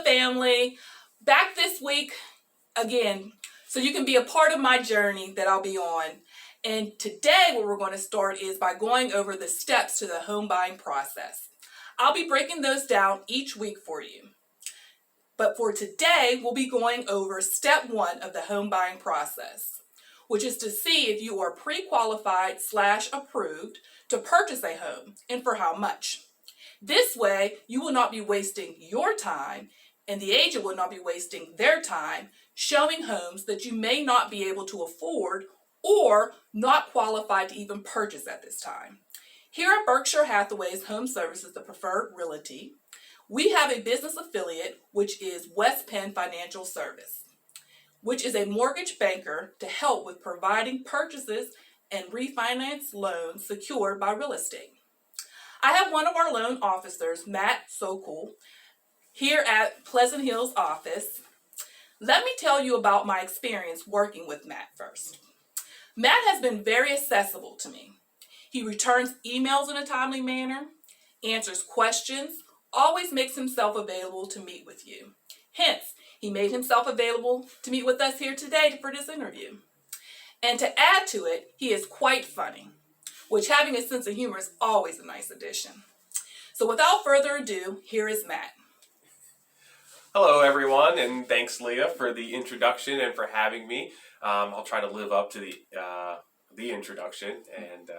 family. Back this week again, so you can be a part of my journey that I'll be on. And today what we're going to start is by going over the steps to the home buying process. I'll be breaking those down each week for you. But for today, we'll be going over step 1 of the home buying process, which is to see if you are pre-qualified/approved to purchase a home and for how much. This way, you will not be wasting your time and the agent will not be wasting their time showing homes that you may not be able to afford or not qualified to even purchase at this time. Here at Berkshire Hathaway's Home Services, the Preferred Realty, we have a business affiliate, which is West Penn Financial Service, which is a mortgage banker to help with providing purchases and refinance loans secured by real estate. I have one of our loan officers, Matt Socol, here at Pleasant Hill's office. Let me tell you about my experience working with Matt first. Matt has been very accessible to me. He returns emails in a timely manner, answers questions, always makes himself available to meet with you. Hence, he made himself available to meet with us here today for this interview. And to add to it, he is quite funny, which having a sense of humor is always a nice addition. So without further ado, here is Matt. Hello everyone, and thanks Leah for the introduction and for having me. I'll try to live up to the introduction and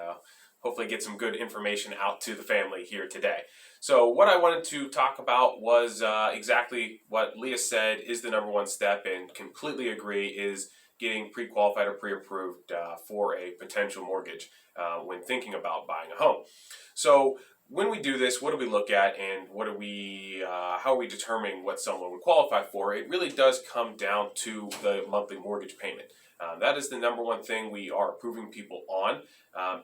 hopefully get some good information out to the family here today. So what I wanted to talk about was exactly what Leah said is the number one step, and completely agree, is getting pre-qualified or pre-approved for a potential mortgage when thinking about buying a home. So when we do this, what do we look at, and how are we determining what someone would qualify for? It really does come down to the monthly mortgage payment. That is the number one thing we are approving people on,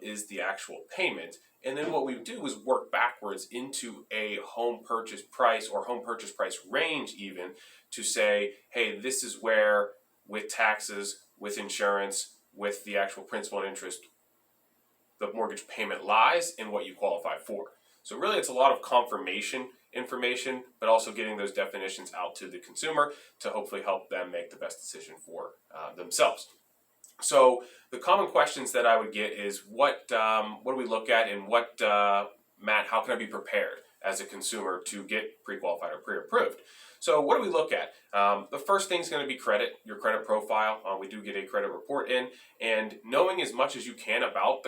is the actual payment. And then what we do is work backwards into a home purchase price or home purchase price range even, to say, hey, this is where, with taxes, with insurance, with the actual principal and interest, the mortgage payment lies and what you qualify for. So really it's a lot of confirmation information, but also getting those definitions out to the consumer to hopefully help them make the best decision for themselves. So the common questions that I would get is what do we look at, and Matt, how can I be prepared as a consumer to get pre-qualified or pre-approved? So what do we look at? The first thing is going to be credit, your credit profile. We do get a credit report in, and knowing as much as you can about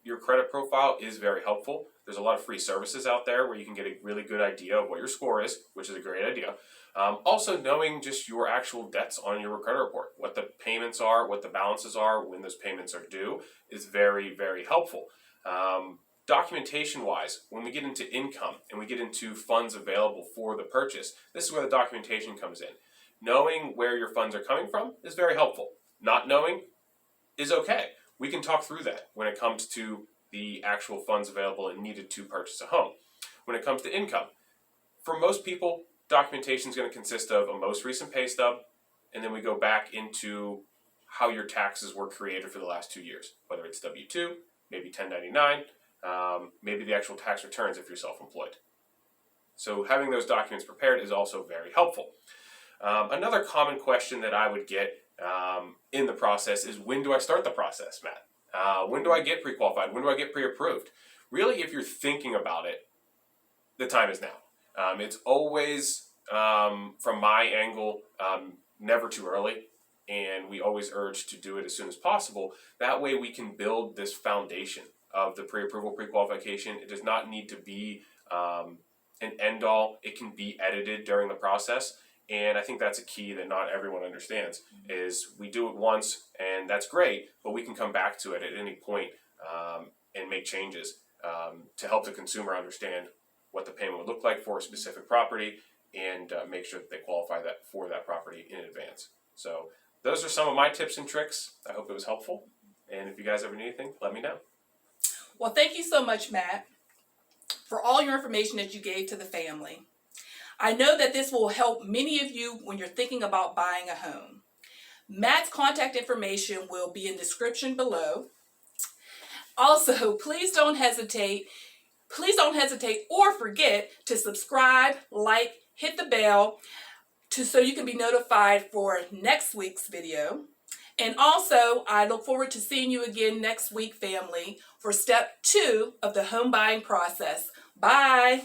your credit profile is very helpful. There's a lot of free services out there where you can get a really good idea of what your score is, which is a great idea. Also knowing just your actual debts on your credit report, what the payments are, what the balances are, when those payments are due, is very, very helpful. Documentation-wise, when we get into income and we get into funds available for the purchase, this is where the documentation comes in. Knowing where your funds are coming from is very helpful. Not knowing is okay. We can talk through that when it comes to the actual funds available and needed to purchase a home. When it comes to income, for most people, documentation is going to consist of a most recent pay stub, and then we go back into how your taxes were created for the last 2 years, whether it's W-2, maybe 1099, maybe the actual tax returns if you're self-employed. So having those documents prepared is also very helpful. Another common question that I would get in the process is, when do I start the process, Matt? When do I get pre-qualified? When do I get pre-approved? Really, if you're thinking about it, the time is now. It's always, from my angle, never too early, and we always urge to do it as soon as possible. That way we can build this foundation of the pre-approval, pre-qualification. It does not need to be an end-all. It can be edited during the process, and I think that's a key that not everyone understands, is we do it once, and that's great, but we can come back to it at any point and make changes to help the consumer understand what the payment would look like for a specific property, and make sure that they qualify for that property in advance. So those are some of my tips and tricks. I hope it was helpful, and if you guys ever need anything, let me know. Well, thank you so much, Matt, for all your information that you gave to the family. I know that this will help many of you when you're thinking about buying a home. Matt's contact information will be in the description below. Also, please don't hesitate or forget to subscribe, like, hit the bell. so you can be notified for next week's video. And also, I look forward to seeing you again next week, family, for step 2 of the home buying process. Bye.